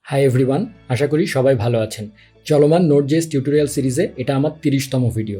Hi everyone, আশা করি সবাই ভালো আছেন। চলমান Node.js টিউটোরিয়াল সিরিজে এটা আমার 30তম ভিডিও।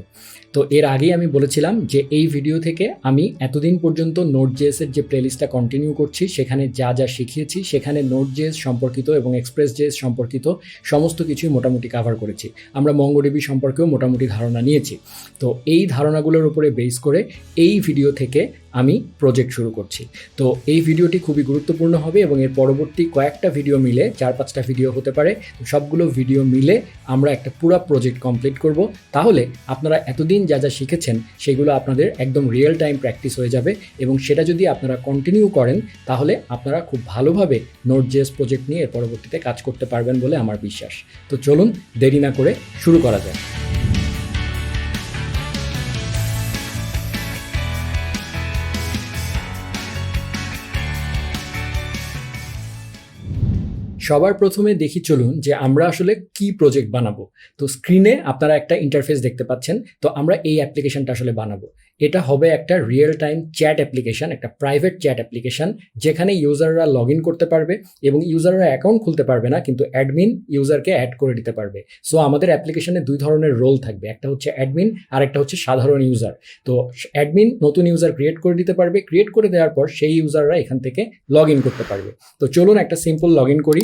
তো এর আগেই আমি বলেছিলাম যে এই ভিডিও থেকে আমি এতদিন পর্যন্ত Node.js এর যে প্লেলিস্টটা কন্টিনিউ করছি সেখানে যা যা শিখিয়েছি সেখানে Node.js সম্পর্কিত এবং Express.js সম্পর্কিত সমস্ত কিছুই মোটামুটি কভার করেছি। আমরা MongoDB সম্পর্কেও মোটামুটি ধারণা নিয়েছি। তো এই ধারণাগুলোর উপরে বেস করে এই ভিডিও থেকে আমি প্রজেক্ট শুরু করছি। তো এই ভিডিওটি খুবই গুরুত্বপূর্ণ হবে এবং এর পরবর্তী কয়েকটা ভিডিও মিলে 4-5টা ভিডিও হতে পারে। সবগুলো ভিডিও মিলে আমরা একটা পুরো প্রজেক্ট কমপ্লিট করব। তাহলে আপনারা এতদিন যা যা শিখেছেন সেগুলো আপনাদের একদম রিয়েল টাইম প্র্যাকটিস হয়ে যাবে এবং সেটা যদি আপনারা কন্টিনিউ করেন তাহলে আপনারা খুব ভালোভাবে Node.js প্রজেক্ট নিয়ে এর পরবর্তীতে কাজ করতে পারবেন বলে আমার বিশ্বাস। তো চলুন দেরি না করে শুরু করা যায়। সবার প্রথমে দেখি চলুন যে আমরা আসলে কি প্রজেক্ট বানাবো। তো স্ক্রিনে আপনারা একটা ইন্টারফেস দেখতে পাচ্ছেন। তো আমরা এই অ্যাপ্লিকেশনটা আসলে বানাবো। এটা হবে একটা রিয়েল টাইম চ্যাট অ্যাপ্লিকেশন, একটা প্রাইভেট চ্যাট অ্যাপ্লিকেশন যেখানে ইউজাররা লগ ইন করতে পারবে এবং ইউজাররা অ্যাকাউন্ট খুলতে পারবে না, কিন্তু অ্যাডমিন ইউজারকে অ্যাড করে দিতে পারবে। সো আমাদের অ্যাপ্লিকেশনে দুই ধরনের রোল থাকবে, একটা হচ্ছে অ্যাডমিন আর একটা হচ্ছে সাধারণ ইউজার। তো অ্যাডমিন নতুন ইউজার ক্রিয়েট করে দিতে পারবে, ক্রিয়েট করে দেওয়ার পর সেই ইউজাররা এখান থেকে লগ ইন করতে পারবে। তো চলুন একটা সিম্পল লগ ইন করি।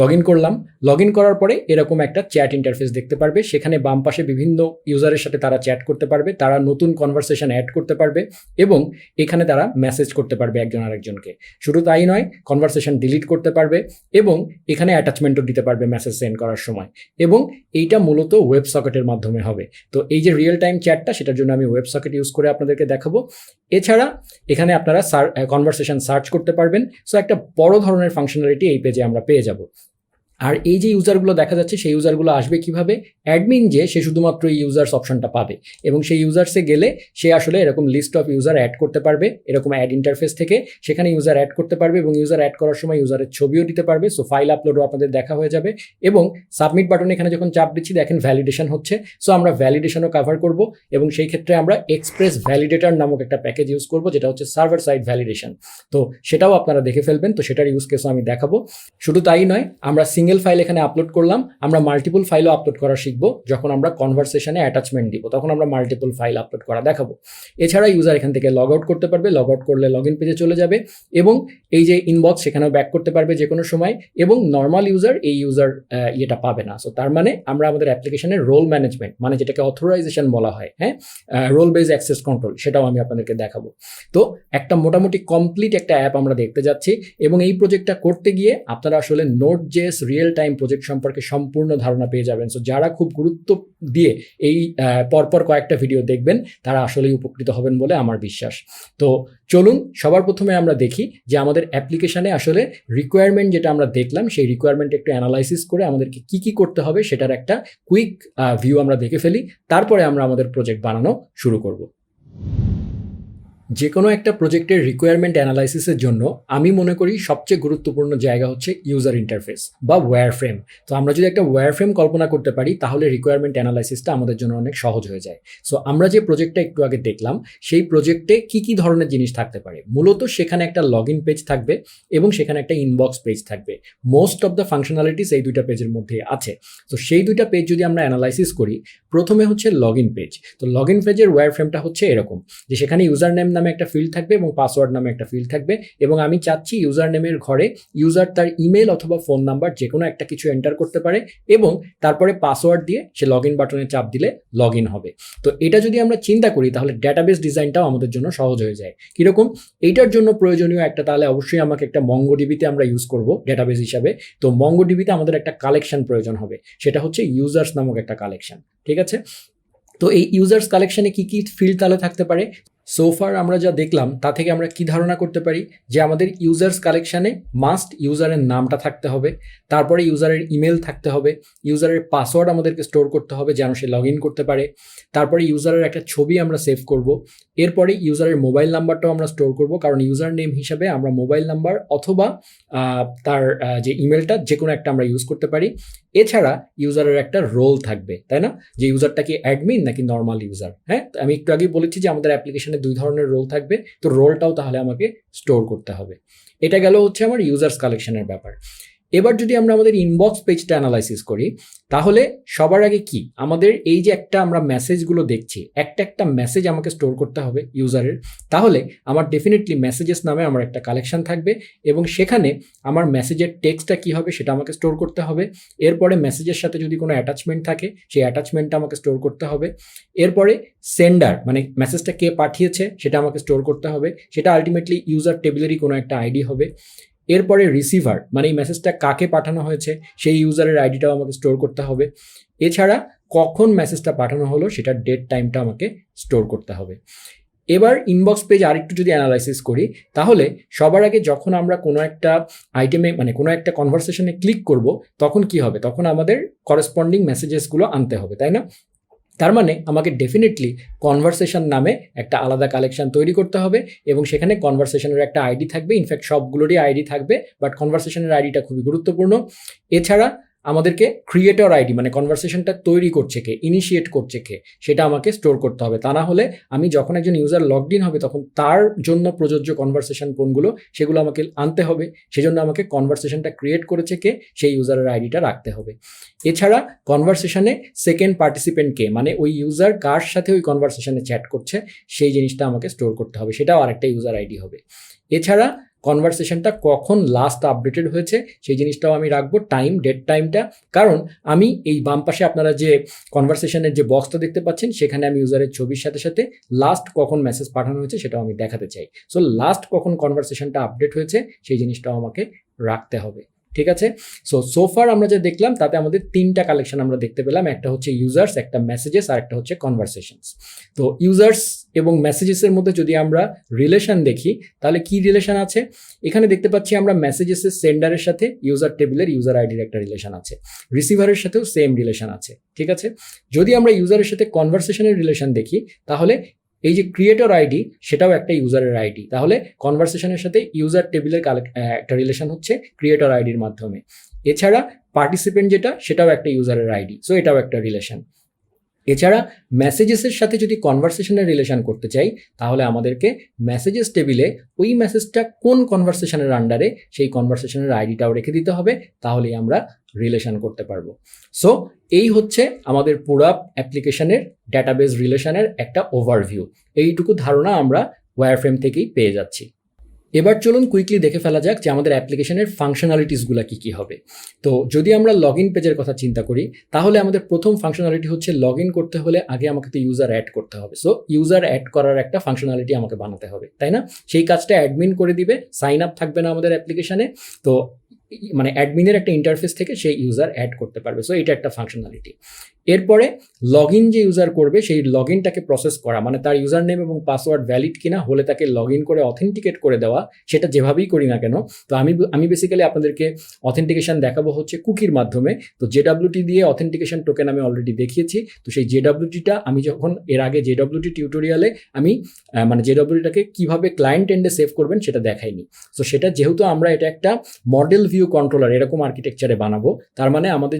লগ ইন করলাম। লগ ইন করার পরে এরকম একটা চ্যাট ইন্টারফেস দেখতে পারবে। সেখানে বাম পাশে বিভিন্ন ইউজারের সাথে তারা চ্যাট করতে পারবে, তারা নতুন কনভারসেশন অ্যাড করতে পারবে এবং এখানে তারা মেসেজ করতে পারবে একজন আরেকজনকে। শুধু তাই নয়, কনভারসেশন ডিলিট করতে পারবে এবং এখানে অ্যাটাচমেন্টও দিতে পারবে মেসেজ সেন্ড করার সময়। এবং এইটা মূলত ওয়েব সকেটের মাধ্যমে হবে। তো এই যে রিয়েল টাইম চ্যাটটা, সেটার জন্য আমি ওয়েব সকেট ইউজ করে আপনাদেরকে দেখাবো। এছাড়া এখানে আপনারা কনভারসেশন সার্চ করতে পারবেন। সো একটা বড় ধরনের ফাংশনালিটি এই পেজে আমরা পেয়ে যাব। আর এই যে ইউজারগুলো দেখা যাচ্ছে সেই ইউজারগুলো আসবে কিভাবে? অ্যাডমিন যে সে শুধুমাত্র এই ইউজার্স অপশনটা পাবে এবং সেই ইউজার্সে গেলে সে আসলে এরকম লিস্ট অফ ইউজার অ্যাড করতে পারবে। এরকম অ্যাড ইন্টারফেস থেকে সেখানে ইউজার অ্যাড করতে পারবে এবং ইউজার অ্যাড করার সময় ইউজারের ছবিও দিতে পারবে। সো ফাইল আপলোডও আপনাদের দেখা হয়ে যাবে এবং সাবমিট বাটন এখানে যখন চাপ দিচ্ছি দেখেন ভ্যালিডেশন হচ্ছে। সো আমরা ভ্যালিডেশনও কভার করব এবং সেই ক্ষেত্রে আমরা এক্সপ্রেস ভ্যালিডেটর নামক একটা প্যাকেজ ইউজ করব, যেটা হচ্ছে সার্ভার সাইড ভ্যালিডেশন। তো সেটাও আপনারা দেখে ফেলবেন। তো সেটার ইউজ কেসও আমি দেখাবো। শুধু তাই নয়, আমরা সিঙ্গেল ফাইল এখানে আপলোড করলাম, আমরা মাল্টিপল ফাইলও আপলোড করা শিখবো। যখন আমরা কনভারসেশনে অ্যাটাচমেন্ট দিব তখন আমরা মাল্টিপল ফাইল আপলোড করা দেখাবো। এছাড়া ইউজার এখান থেকে লগ আউট করতে পারবে, লগ আউট করলে লগ ইন পেজে চলে যাবে এবং এই যে ইনবক্স সেখানেও ব্যাক করতে পারবে যে কোনো সময়। এবং নর্মাল ইউজার এই ইউজার ইয়েটা পাবে না। সো তার মানে আমরা আমাদের অ্যাপ্লিকেশনের রোল ম্যানেজমেন্ট, মানে যেটাকে অথরাইজেশন বলা হয়, হ্যাঁ, রোল বেস অ্যাক্সেস কন্ট্রোল, সেটাও আমি আপনাদেরকে দেখাবো। তো একটা মোটামুটি কমপ্লিট একটা অ্যাপ আমরা দেখতে যাচ্ছি এবং এই প্রজেক্টটা করতে গিয়ে আপনারা আসলে Node.js রিয়েল টাইম প্রজেক্ট সম্পর্কে সম্পূর্ণ ধারণা পেয়ে যাবেন। সো যারা খুব গুরুত্ব দিয়ে এই পরপর কয়েকটা ভিডিও দেখবেন তারা আসলেই উপকৃত হবেন বলে আমার বিশ্বাস। তো চলুন সবার প্রথমে আমরা দেখি যে আমাদের অ্যাপ্লিকেশনে আসলে রিকোয়ারমেন্ট যেটা আমরা দেখলাম সেই রিকোয়ারমেন্ট একটু অ্যানালাইসিস করে আমাদেরকে কি কি করতে হবে সেটার একটা কুইক ভিউ আমরা দেখে ফেলি। তারপরে আমরা আমাদের প্রজেক্ট বানানো শুরু করব। যে কোনো একটা প্রজেক্টের রিকোয়ারমেন্ট অ্যানালাইসিসের জন্য আমি মনে করি সবচেয়ে গুরুত্বপূর্ণ জায়গা হচ্ছে ইউজার ইন্টারফেস বা ওয়্যারফ্রেম। তো আমরা যদি একটা ওয়্যারফ্রেম কল্পনা করতে পারি তাহলে রিকোয়ারমেন্ট অ্যানালাইসিসটা আমাদের জন্য অনেক সহজ হয়ে যায়। সো আমরা যে প্রজেক্টটা একটু আগে দেখলাম সেই প্রজেক্টে কি কি ধরনের জিনিস থাকতে পারে? মূলত সেখানে একটা লগ ইন পেজ থাকবে এবং সেখানে একটা ইনবক্স পেজ থাকবে। মোস্ট অফ দ্য ফাংশনালিটিস এই দুইটা পেজের মধ্যে আছে। তো সেই দুইটা পেজ যদি আমরা অ্যানালাইসিস করি, প্রথমে হচ্ছে লগ ইন পেজ। তো লগ ইন পেজের ওয়্যারফ্রেমটা হচ্ছে এরকম যে সেখানে ইউজার নেম নামে একটা ফিল্ড থাকবে এবং পাসওয়ার্ড নামে একটা ফিল্ড থাকবে এবং আমি চাচ্ছি ইউজার নেমের ঘরে ইউজার তার ইমেল অথবা ফোন নাম্বার যে কোনো একটা কিছু এন্টার করতে পারে এবং তারপরে পাসওয়ার্ড দিয়ে সে লগ ইন বাটনে চাপ দিলে লগ ইন হবে। তো এটা যদি আমরা চিন্তা করি তাহলে ডেটাবেস ডিজাইনটাও আমাদের জন্য সহজ হয়ে যায়। কিরকম? এইটার জন্য প্রয়োজনীয় একটা, তাহলে অবশ্যই আমাকে একটা MongoDB-তে আমরা ইউজ করব ডেটাবেস হিসাবে। তো MongoDB-তে আমাদের একটা কালেকশন প্রয়োজন হবে, সেটা হচ্ছে ইউজার্স নামক একটা কালেকশন। ঠিক আছে? তো এই ইউজার্স কালেকশনে কি কি ফিল্ড তাহলে থাকতে পারে? সোফার আমরা যা দেখলাম তা থেকে আমরা কি ধারণা করতে পারি যে আমাদের ইউজার্স কালেকশানে মাস্ট ইউজারের নামটা থাকতে হবে, তারপরে ইউজারের ইমেল থাকতে হবে, ইউজারের পাসওয়ার্ড আমাদেরকে স্টোর করতে হবে যেন সে লগ ইন করতে পারে, তারপরে ইউজারের একটা ছবি আমরা সেভ করব, এরপরে ইউজারের মোবাইল নাম্বারটাও আমরা স্টোর করব, কারণ ইউজার নেম হিসাবে আমরা মোবাইল নাম্বার অথবা তার যে ইমেলটা যে কোনো একটা আমরা ইউজ করতে পারি। এছাড়া ইউজারের একটা রোল থাকবে, তাই না, যে ইউজারটা কি অ্যাডমিন নাকি নর্মাল ইউজার। হ্যাঁ, আমি একটু আগেই বলেছি যে আমাদের অ্যাপ্লিকেশন কনভারসেশনে 2 ধরনের রোল থাকবে, তো রোলটাও তাহলে আমাকে স্টোর করতে হবে। এটা গেল হচ্ছে আমার ইউজার্স কালেকশনের ব্যাপার। এবার যদি আমরা আমাদের ইনবক্স পেজটা অ্যানালাইসিস করি, তাহলে সবার আগে কি আমাদের এই যে একটা আমরা মেসেজগুলো দেখছি, একটা মেসেজ আমাকে স্টোর করতে হবে ইউজারের। তাহলে আমার ডেফিনেটলি মেসেজেস নামে আমার একটা কালেকশন থাকবে এবং সেখানে আমার মেসেজের টেক্সটটা কি হবে সেটা আমাকে স্টোর করতে হবে। এরপরে মেসেজের সাথে যদি কোনো অ্যাটাচমেন্ট থাকে সেই অ্যাটাচমেন্টটা আমাকে স্টোর করতে হবে। এরপরে সেন্ডার মানে মেসেজটা কে পাঠিয়েছে সেটা আমাকে স্টোর করতে হবে, সেটা আলটিমেটলি ইউজার টেবিলেরই কোনো একটা আইডি হবে। এরপরে রিসিভার মানে এই মেসেজটা কাকে পাঠানো হয়েছে সেই ইউজারের আইডিটাও আমাকে স্টোর করতে হবে। এছাড়া কখন মেসেজটা পাঠানো হলো সেটার ডেট টাইমটা আমাকে স্টোর করতে হবে। এবার ইনবক্স পেজ আরেকটু যদি অ্যানালাইসিস করি, তাহলে সবার আগে যখন আমরা কোনো একটা আইটেমে মানে কোনো একটা কনভারসেশনে ক্লিক করব, তখন কি হবে, তখন আমাদের করেসপন্ডিং মেসেজেসগুলো আনতে হবে, তাই না? তার মানে আমাকে ডেফিনেটলি কনভারসেশন নামে একটা আলাদা কালেকশন তৈরি করতে হবে এবং সেখানে কনভারসেশনের একটা আইডি থাকবে। ইনফ্যাক্ট সবগুলোরই আইডি থাকবে, বাট কনভারসেশনের আইডিটা খুবই গুরুত্বপূর্ণ। এছাড়া আমাদেরকে ক্রিয়েটর আইডি মানে কনভারসেশনটা তৈরি করছে কে, ইনিশিয়েট করছে কে, সেটা আমাকে স্টোর করতে হবে। তা না হলে আমি যখন একজন ইউজার লগড ইন হবে তখন তার জন্য প্রযোজ্য কনভারসেশন কোনগুলো সেগুলো আমাকে আনতে হবে। সেজন্য আমাকে কনভারসেশনটা ক্রিয়েট করেছে কে সেই ইউজারের আইডিটা রাখতে হবে। এছাড়া কনভারসেশনে সেকেন্ড পার্টিসিপেন্ট কে মানে ওই ইউজার কার সাথে ওই কনভারসেশনে চ্যাট করছে সেই জিনিসটা আমাকে স্টোর করতে হবে, সেটাও আরেকটা ইউজার আইডি হবে। এছাড়া কনভারসেশনটা কখন লাস্ট আপডেটেড হয়েছে সেই জিনিসটাও আমি রাখবো, টাইম, ডেট টাইমটা। কারণ আমি এই বাম পাশে আপনারা যে কনভারসেশনের যে বক্সটা দেখতে পাচ্ছেন সেখানে আমি ইউজারের ছবির সাথে সাথে লাস্ট কখন মেসেজ পাঠানো হয়েছে সেটাও আমি দেখাতে চাই। সো লাস্ট কখন কনভারসেশনটা আপডেট হয়েছে সেই জিনিসটাও আমাকে রাখতে হবে। ঠিক আছে, সোফার আমরা যে দেখলাম তাতে আমাদের 3টা কালেকশন আমরা দেখতে পেলাম, একটা হচ্ছে ইউজার্স, একটা মেসেজেস আর একটা হচ্ছে কনভারসেশনস। তো ইউজার্স এবং মেসেজেসের মধ্যে যদি আমরা রিলেশন দেখি তাহলে কি রিলেশন আছে, এখানে দেখতে পাচ্ছি আমরা মেসেজেসের সেন্ডারের সাথে ইউজার টেবিলের ইউজার আইডির একটা রিলেশন আছে, রিসিভারের সাথেও সেম রিলেশন আছে। ঠিক আছে, যদি আমরা ইউজারের সাথে কনভারসেশনের রিলেশন দেখি তাহলে এই যে ক্রিয়েটর আইডি সেটাও একটা ইউজারের আইডি, তাহলে কনভারসেশনের সাথে ইউজার টেবিলের একটা রিলেশন হচ্ছে ক্রিয়েটর আইডির মাধ্যমে। এছাড়া পার্টিসিপেন্ট যেটা সেটাও একটা ইউজারের আইডি, সো এটাও একটা রিলেশন। এছাড়া মেসেজেসের সাথে যদি কনভারসেশনের রিলেশন করতে চাই তাহলে আমাদেরকে মেসেজেস টেবিলে ওই মেসেজটা কোন কনভারসেশনের আন্ডারে সেই কনভারসেশনের আইডিটাও রেখে দিতে হবে, তাহলেই আমরা রিলেশন করতে পারবো। সো এই হচ্ছে আমাদের পুরো অ্যাপ্লিকেশনের ডাটাবেস রিলেশনের একটা ওভারভিউ। এইটুকু ধারণা আমরা ওয়্যারফ্রেম থেকেই পেয়ে যাচ্ছি। এবার চলুন কুইকলি দেখে ফেলা যাক যে আমাদের অ্যাপ্লিকেশনের ফাংশনালিটিসগুলো কী হবে। তো যদি আমরা লগ ইন পেজের কথা চিন্তা করি তাহলে আমাদের প্রথম ফাংশনালিটি হচ্ছে লগ ইন করতে হলে আগে আমাকে তো ইউজার অ্যাড করতে হবে। সো ইউজার অ্যাড করার একটা ফাংশনালিটি আমাকে বানাতে হবে, তাই না? সেই কাজটা অ্যাডমিন করে দিবে, সাইন আপ থাকবে না আমাদের অ্যাপ্লিকেশনে, তো মানে অ্যাডমিনের একটা ইন্টারফেস থেকে সেই ইউজার অ্যাড করতে পারবে। সো এটা একটা ফাংশনালিটি। এরপরে লগ ইন যে ইউজার করবে সেই লগ ইনটাকে প্রসেস করা, মানে তার ইউজার নেম এবং পাসওয়ার্ড ভ্যালিড কিনা হলে তাকে লগ ইন করে অথেন্টিকেট করে দেওয়া, সেটা যেভাবেই করি না কেন। তো আমি বেসিক্যালি আপনাদেরকে অথেন্টিকেশন দেখাবো হচ্ছে কুকির মাধ্যমে। তো জেডাব্লিউটি দিয়ে অথেন্টিকেশন টোকেন আমি অলরেডি দেখিয়েছি। তো সেই জেডাব্লিউটিটা আমি যখন এর আগে জেডাব্লিউটি টিউটোরিয়ালে আমি মানে জেডাব্লিউটিটাকে কীভাবে ক্লায়েন্ট এন্ডে সেভ করবেন সেটা দেখাইনি। তো সেটা যেহেতু আমরা এটা একটা মডেল ভিউ কন্ট্রোলার এরকম আর্কিটেকচারে বানাবো, তার মানে আমাদের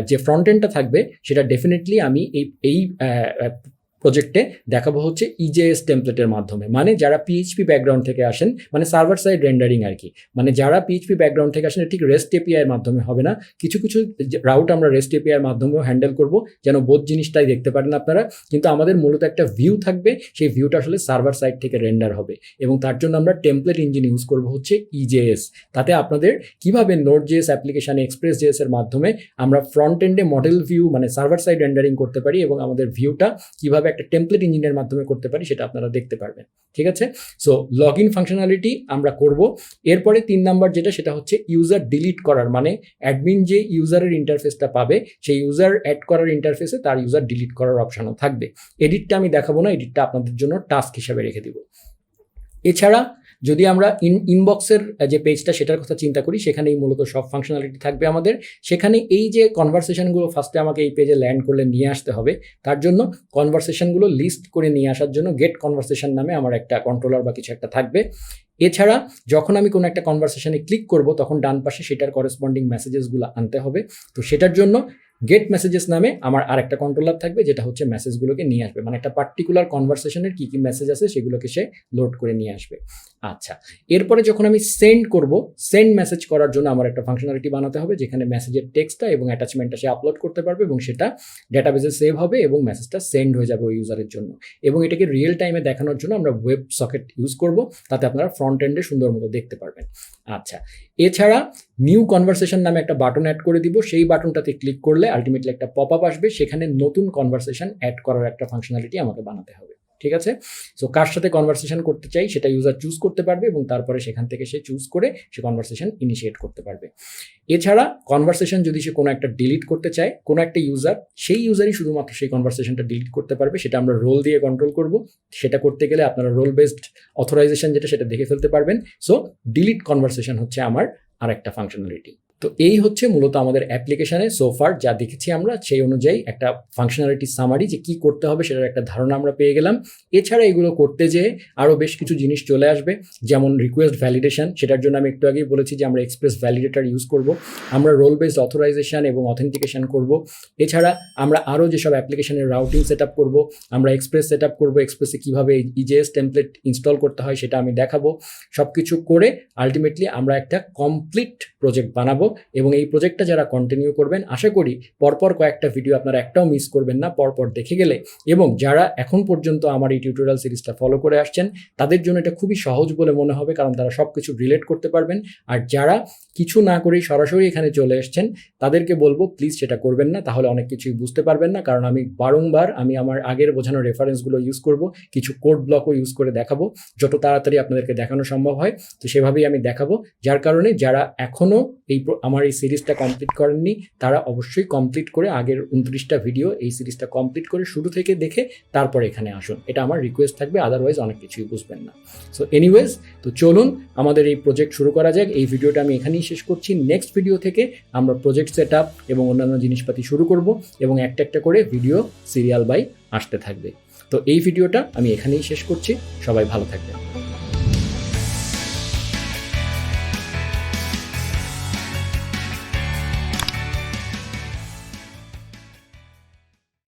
যে ফ্রন্ট এন্ডটা থাকবে সেটা ডেফিনেটলি আমি এই প্রজেক্টে দেখাবো হচ্ছে ইজেএস টেমপ্লেটের মাধ্যমে। মানে যারা পিএইচপি ব্যাকগ্রাউন্ড থেকে আসেন, মানে সার্ভার সাইড রেন্ডারিং আর কি, মানে যারা পিএইচপি ব্যাকগ্রাউন্ড থেকে আসেন ঠিক রেস্ট এপিআইয়ের মাধ্যমে হবে না, কিছু রাউট আমরা রেস্ট এপিআইয়ের মাধ্যমেও হ্যান্ডেল করব যেন বোধ জিনিসটাই দেখতে পারেন আপনারা। কিন্তু আমাদের মূলত একটা ভিউ থাকবে, সেই ভিউটা আসলে সার্ভার সাইড থেকে রেন্ডার হবে এবং তার জন্য আমরা টেমপ্লেট ইঞ্জিন ইউজ করব হচ্ছে ইজেএস। তাতে আপনাদের কিভাবে Node.js অ্যাপ্লিকেশন Express.js এর মাধ্যমে আমরা ফ্রন্ট এন্ডে মডেল ভিউ মানে সার্ভার সাইড রেন্ডারিং করতে পারি এবং আমাদের ভিউটা কিভাবে একটা টেমপ্লেট ইঞ্জিনের মাধ্যমে করতে পারি সেটা আপনারা দেখতে পারবেন। ঠিক আছে, সো লগ ইন ফাংশনালিটি আমরা করব। এরপরে 3 নাম্বার যেটা সেটা হচ্ছে ইউজার ডিলিট করার, মানে অ্যাডমিন যে ইউজারের ইন্টারফেসটা পাবে সেই ইউজার অ্যাড করার ইন্টারফেসে তার ইউজার ডিলিট করার অপশনও থাকবে। এডিটটা আমি দেখাবো না, এডিটটা আপনাদের জন্য টাস্ক হিসাবে রেখে দিব। এছাড়া যদি আমরা ইনবক্সের যে পেজটা সেটার কথা চিন্তা করি সেখানেই মূলত সব ফাংশনালিটি থাকবে আমাদের। সেখানে এই যে কনভারসেশনগুলো ফার্স্টে আমাকে এই পেজে ল্যান্ড করলে নিয়ে আসতে হবে, তার জন্য কনভারসেশনগুলো লিস্ট করে নিয়ে আসার জন্য গেট কনভারসেশন নামে আমার একটা কন্ট্রোলার বা কিছু একটা থাকবে। এছাড়া যখন আমি কোনো একটা কনভারসেশনে ক্লিক করব তখন ডান পাশে সেটার করেসপন্ডিং মেসেজেসগুলো আনতে হবে। তো সেটার জন্য গেট মেসেজেস নামে আমার আরেকটা কন্ট্রোলার থাকবে, যেটা হচ্ছে মেসেজগুলোকে নিয়ে আসবে, মানে একটা পার্টিকুলার কনভারসেশনের কি কি মেসেজ আছে সেগুলোকে সে লোড করে নিয়ে আসবে। আচ্ছা, এরপরে যখন আমি সেন্ড করব, সেন্ড মেসেজ করার জন্য আমার একটা ফাংশনালিটি বানাতে হবে, যেখানে মেসেজের টেক্সটটা এবং অ্যাটাচমেন্টটা সে আপলোড করতে পারবে এবং সেটা ডেটাবেসে সেভ হবে এবং মেসেজটা সেন্ড হয়ে যাবে ওই ইউজারের জন্য। এবং এটাকে রিয়েল টাইমে দেখানোর জন্য আমরা ওয়েব সকেট ইউজ করব, তাতে আপনারা ফ্রন্ট এন্ডে সুন্দর মতো দেখতে পারবেন। আচ্ছা, এছাড়া নিউ কনভারসেশন নামে একটা বাটন অ্যাড করে দিব, সেই বাটনটাতে ক্লিক করলে আলটিমেটলি একটা পপ আপ আসবে, সেখানে নতুন কনভারসেশন অ্যাড করার একটা ফাংশনালিটি আমাকে বানাতে হবে। ঠিক আছে, সো কার সাথে কনভারসেশন করতে চাই সেটা ইউজার চুজ করতে পারবে এবং তারপরে সেখান থেকে সে চুজ করে সে কনভারসেশন ইনিশিয়েট করতে পারবে। এছাড়া কনভারসেশন যদি সে কোনো একটা ডিলিট করতে চায়, কোনো একটা ইউজার, সেই ইউজারই শুধুমাত্র সেই কনভারসেশনটা ডিলিট করতে পারবে, সেটা আমরা রোল দিয়ে কন্ট্রোল করব। সেটা করতে গেলে আপনারা রোল বেসড অথরাইজেশন যেটা সেটা দেখে ফেলতে পারবেন। সো ডিলিট কনভারসেশন হচ্ছে আমার আরেকটা ফাংশনালিটি। তো এই হচ্ছে মূলত আমাদের অ্যাপ্লিকেশনে সোফার যা দেখেছি আমরা, সেই অনুযায়ী একটা ফাংশনালিটি সামারি যে কি করতে হবে সেটার একটা ধারণা আমরা পেয়ে গেলাম। এছাড়া এগুলো করতে যেয়ে আরও বেশ কিছু জিনিস চলে আসবে, যেমন রিকোয়েস্ট ভ্যালিডেশন। সেটার জন্য আমি একটু আগেই বলেছি যে আমরা এক্সপ্রেস ভ্যালিডেটর ইউজ করব, আমরা রোল বেসড অথরাইজেশন এবং অথেন্টিকেশন করব। এছাড়া আমরা আরও যেসব অ্যাপ্লিকেশনের রাউটিং সেট আপ করবো, আমরা এক্সপ্রেস সেট আপ করবো, এক্সপ্রেসে কীভাবে ইজেএস টেমপ্লেট ইনস্টল করতে হয় সেটা আমি দেখাবো। সব কিছু করে আলটিমেটলি আমরা একটা কমপ্লিট প্রজেক্ট বানাবো এবং এই প্রজেক্টটা যারা কন্টিনিউ করবেন, আশা করি পরপর কয়েকটা ভিডিও আপনারা একটাও মিস করবেন না পরপর দেখে গেলে। এবং যারা এখন পর্যন্ত আমার এই টিউটোরিয়াল সিরিজটা ফলো করে আসছেন তাদের জন্য এটা খুবই সহজ বলে মনে হবে, কারণ তারা সব কিছু রিলেট করতে পারবেন। আর যারা কিছু না করেই সরাসরি এখানে চলে এসছেন তাদেরকে বলবো প্লিজ সেটা করবেন না, তাহলে অনেক কিছুই বুঝতে পারবেন না। কারণ আমি বারংবার আমার আগের বোঝানোর রেফারেন্সগুলো ইউজ করব, কিছু কোড ব্লকও ইউজ করে দেখাবো, যত তাড়াতাড়ি আপনাদেরকে দেখানো সম্ভব হয়। তো সেভাবেই আমি দেখাবো, যার কারণে যারা এখনও আমার এই সিরিজটা কমপ্লিট করেননি তারা অবশ্যই কমপ্লিট করে আগের 29টা ভিডিও এই সিরিজটা কমপ্লিট করে শুরু থেকে দেখে তারপর এখানে আসুন, এটা আমার রিকোয়েস্ট থাকবে, আদারওয়াইজ অনেক কিছুই বুঝবেন না। সো এনিওয়েজ, তো চলুন আমাদের এই প্রজেক্ট শুরু করা যাক। এই ভিডিওটা আমি এখানেই শেষ করছি। নেক্সট ভিডিও থেকে আমরা প্রজেক্ট সেট আপ এবং অন্যান্য জিনিসপাতি শুরু করব এবং একটা একটা করে ভিডিও সিরিয়াল বাই আসতে থাকবে। তো এই ভিডিওটা আমি এখানেই শেষ করছি, সবাই ভালো থাকবেন।